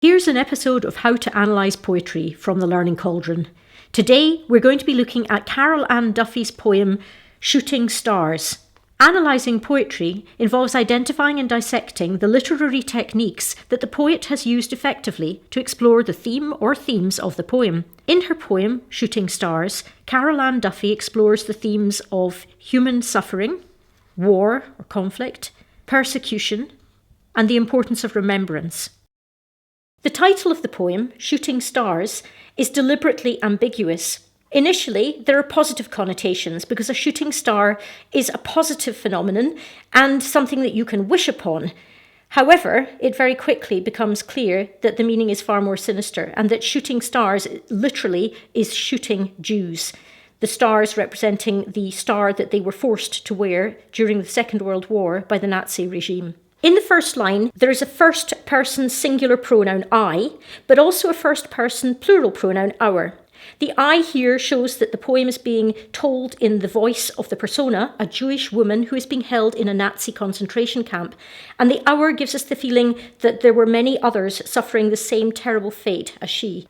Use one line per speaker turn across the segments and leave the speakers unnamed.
Here's an episode of How to Analyse Poetry from the Learning Cauldron. Today, we're going to be looking at Carol Ann Duffy's poem, Shooting Stars. Analysing poetry involves identifying and dissecting the literary techniques that the poet has used effectively to explore the theme or themes of the poem. In her poem, Shooting Stars, Carol Ann Duffy explores the themes of human suffering, war or conflict, persecution, and the importance of remembrance. The title of the poem, Shooting Stars, is deliberately ambiguous. Initially, there are positive connotations because a shooting star is a positive phenomenon and something that you can wish upon. However, it very quickly becomes clear that the meaning is far more sinister and that shooting stars literally is shooting Jews. The stars representing the star that they were forced to wear during the Second World War by the Nazi regime. In the first line, there is a first-person singular pronoun I, but also a first-person plural pronoun our. The I here shows that the poem is being told in the voice of the persona, a Jewish woman who is being held in a Nazi concentration camp, and the our gives us the feeling that there were many others suffering the same terrible fate as she.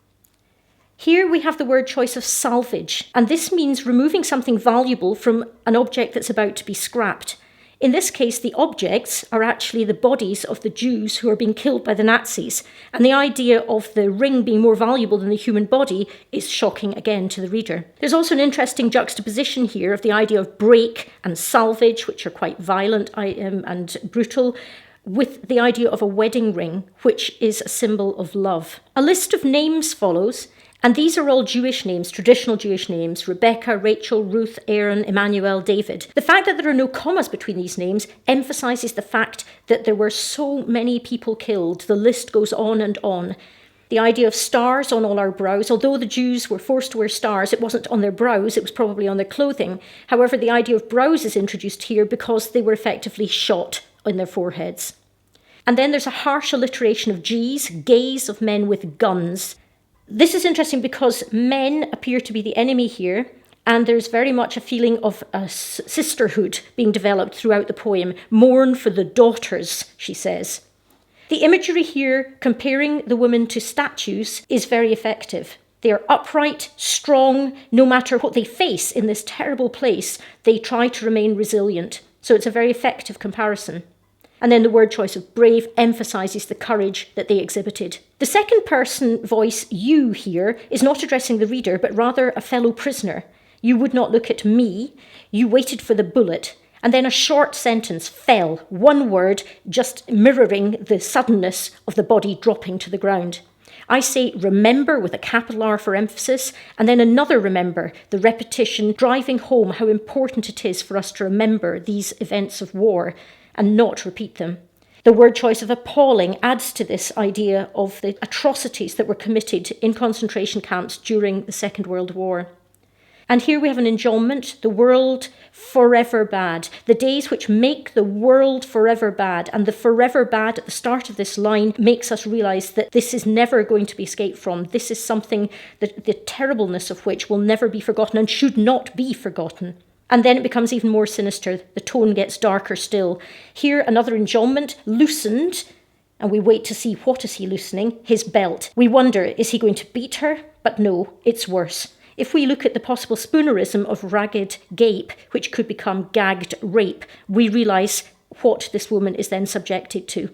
Here we have the word choice of salvage, and this means removing something valuable from an object that's about to be scrapped. In this case, the objects are actually the bodies of the Jews who are being killed by the Nazis, and the idea of the ring being more valuable than the human body is shocking again to the reader. There's also an interesting juxtaposition here of the idea of break and salvage, which are quite violent and brutal, with the idea of a wedding ring, which is a symbol of love. A list of names follows, and these are all Jewish names, traditional Jewish names: Rebecca, Rachel, Ruth, Aaron, Emmanuel, David. The fact that there are no commas between these names emphasises the fact that there were so many people killed. The list goes on and on. The idea of stars on all our brows, although the Jews were forced to wear stars, it wasn't on their brows, it was probably on their clothing. However, the idea of brows is introduced here because they were effectively shot in their foreheads. And then there's a harsh alliteration of G's, gays of men with guns. This is interesting because men appear to be the enemy here, and there's very much a feeling of a sisterhood being developed throughout the poem. Mourn for the daughters, she says. The imagery here, comparing the women to statues, is very effective. They are upright, strong, no matter what they face in this terrible place, they try to remain resilient. So it's a very effective comparison. And then the word choice of brave emphasises the courage that they exhibited. The second person voice, you here, is not addressing the reader, but rather a fellow prisoner. You would not look at me. You waited for the bullet. And then a short sentence, fell, one word, just mirroring the suddenness of the body dropping to the ground. I say remember with a capital R for emphasis, and then another remember, the repetition, driving home how important it is for us to remember these events of war and not repeat them. The word choice of appalling adds to this idea of the atrocities that were committed in concentration camps during the Second World War. And here we have an enjambment, the world forever bad, the days which make the world forever bad. And the forever bad at the start of this line makes us realise that this is never going to be escaped from. This is something that the terribleness of which will never be forgotten and should not be forgotten. And then it becomes even more sinister. The tone gets darker still. Here, another enjambment, loosened, and we wait to see what is he loosening, his belt. We wonder, is he going to beat her? But no, it's worse. If we look at the possible spoonerism of ragged gape, which could become gagged rape, we realise what this woman is then subjected to.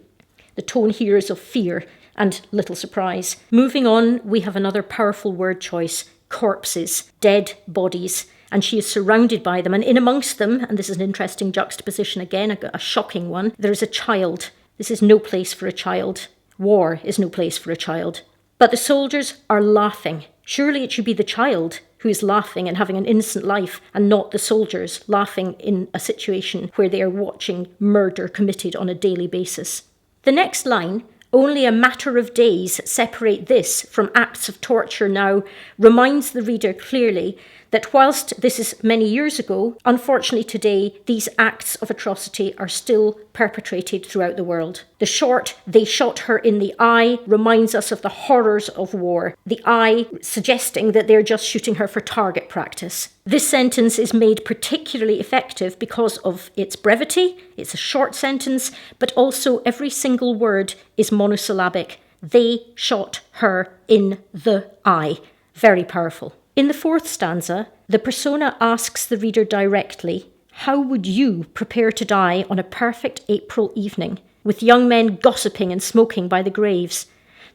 The tone here is of fear and little surprise. Moving on, we have another powerful word choice, corpses, dead bodies. And she is surrounded by them. And in amongst them, and this is an interesting juxtaposition again, a shocking one, there is a child. This is no place for a child. War is no place for a child. But the soldiers are laughing. Surely it should be the child who is laughing and having an innocent life, and not the soldiers laughing in a situation where they are watching murder committed on a daily basis. The next line, only a matter of days separate this from acts of torture now, reminds the reader clearly that whilst this is many years ago, unfortunately today, these acts of atrocity are still perpetrated throughout the world. The short, they shot her in the eye, reminds us of the horrors of war. The eye suggesting that they're just shooting her for target practice. This sentence is made particularly effective because of its brevity. It's a short sentence, but also every single word is monosyllabic. They shot her in the eye. Very powerful. In the fourth stanza, the persona asks the reader directly, how would you prepare to die on a perfect April evening, with young men gossiping and smoking by the graves?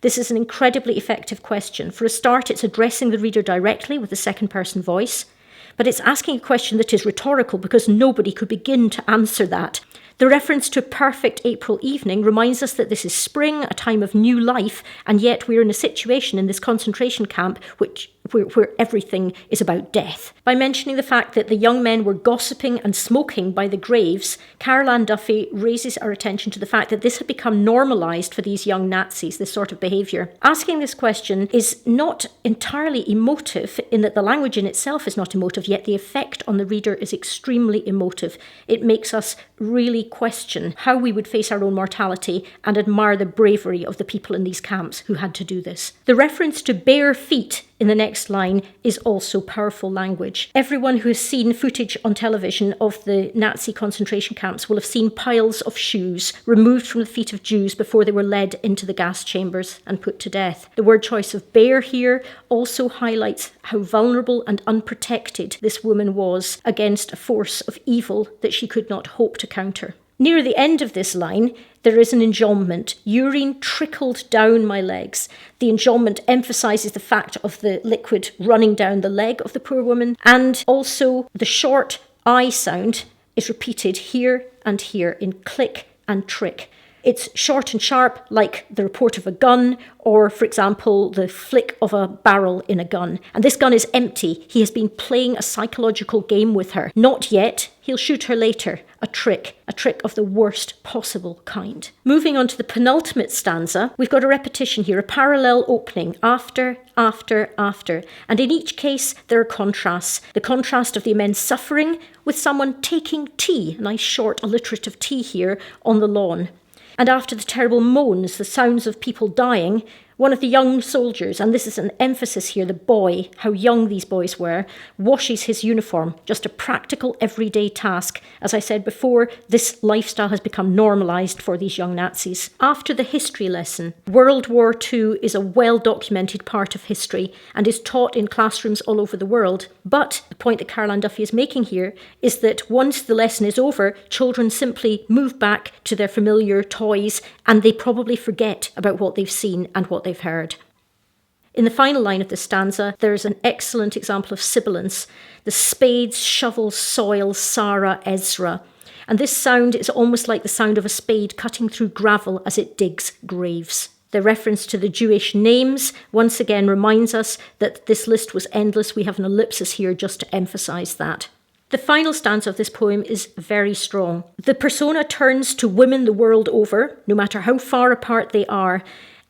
This is an incredibly effective question. For a start, it's addressing the reader directly with a second-person voice, but it's asking a question that is rhetorical because nobody could begin to answer that. The reference to perfect April evening reminds us that this is spring, a time of new life, and yet we're in a situation in this concentration camp where everything is about death. By mentioning the fact that the young men were gossiping and smoking by the graves, Carol Ann Duffy raises our attention to the fact that this had become normalised for these young Nazis, this sort of behaviour. Asking this question is not entirely emotive in that the language in itself is not emotive, yet the effect on the reader is extremely emotive. It makes us really question how we would face our own mortality and admire the bravery of the people in these camps who had to do this. The reference to bare feet in the next line is also powerful language. Everyone who has seen footage on television of the Nazi concentration camps will have seen piles of shoes removed from the feet of Jews before they were led into the gas chambers and put to death. The word choice of bare here also highlights how vulnerable and unprotected this woman was against a force of evil that she could not hope to counter. Near the end of this line, there is an enjambment. Urine trickled down my legs. The enjambment emphasises the fact of the liquid running down the leg of the poor woman, and also the short I sound is repeated here and here in click and trick. It's short and sharp, like the report of a gun, or, for example, the flick of a barrel in a gun. And this gun is empty. He has been playing a psychological game with her. Not yet. He'll shoot her later. A trick of the worst possible kind. Moving on to the penultimate stanza, we've got a repetition here, a parallel opening, after. And in each case, there are contrasts. The contrast of the immense suffering with someone taking tea, a nice short alliterative tea here, on the lawn. And after the terrible moans, the sounds of people dying, one of the young soldiers, and this is an emphasis here, the boy, how young these boys were, washes his uniform, just a practical everyday task. As I said before, this lifestyle has become normalised for these young Nazis. After the history lesson, World War II is a well-documented part of history and is taught in classrooms all over the world. But the point that Carol Ann Duffy is making here is that once the lesson is over, children simply move back to their familiar toys and they probably forget about what they've seen and what they've heard. In the final line of the stanza, there is an excellent example of sibilance. The spades, shovels, soil, Sarah, Ezra. And this sound is almost like the sound of a spade cutting through gravel as it digs graves. The reference to the Jewish names once again reminds us that this list was endless. We have an ellipsis here just to emphasise that. The final stanza of this poem is very strong. The persona turns to women the world over, no matter how far apart they are,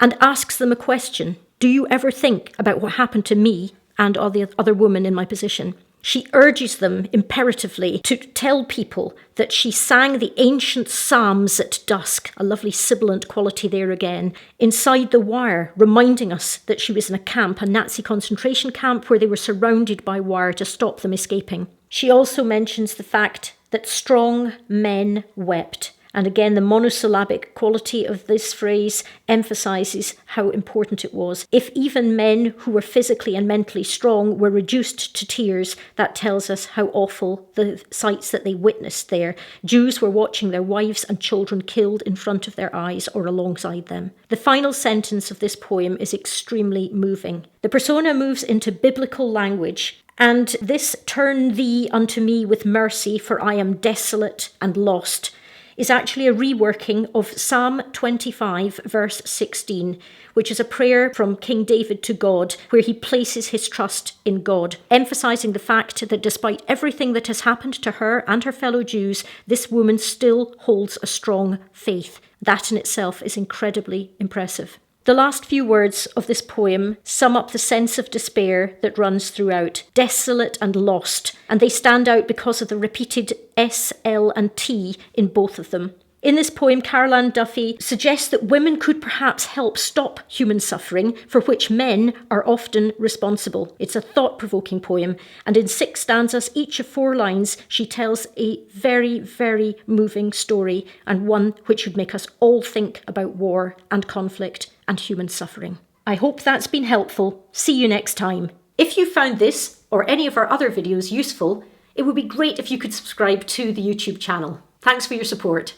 and asks them a question. Do you ever think about what happened to me and all the other women in my position? She urges them imperatively to tell people that she sang the ancient psalms at dusk, a lovely sibilant quality there again, inside the wire, reminding us that she was in a camp, a Nazi concentration camp where they were surrounded by wire to stop them escaping. She also mentions the fact that strong men wept. And again, the monosyllabic quality of this phrase emphasises how important it was. If even men who were physically and mentally strong were reduced to tears, that tells us how awful the sights that they witnessed there. Jews were watching their wives and children killed in front of their eyes or alongside them. The final sentence of this poem is extremely moving. The persona moves into biblical language. And this turn thee unto me with mercy, for I am desolate and lost, is actually a reworking of Psalm 25, verse 16, which is a prayer from King David to God, where he places his trust in God, emphasising the fact that despite everything that has happened to her and her fellow Jews, this woman still holds a strong faith. That in itself is incredibly impressive. The last few words of this poem sum up the sense of despair that runs throughout, desolate and lost, and they stand out because of the repeated S, L and T in both of them. In this poem, Carol Ann Duffy suggests that women could perhaps help stop human suffering, for which men are often responsible. It's a thought-provoking poem, and in 6 stanzas, each of 4 lines, she tells a very, very moving story, and one which would make us all think about war and conflict and human suffering. I hope that's been helpful. See you next time. If you found this or any of our other videos useful, it would be great if you could subscribe to the YouTube channel. Thanks for your support.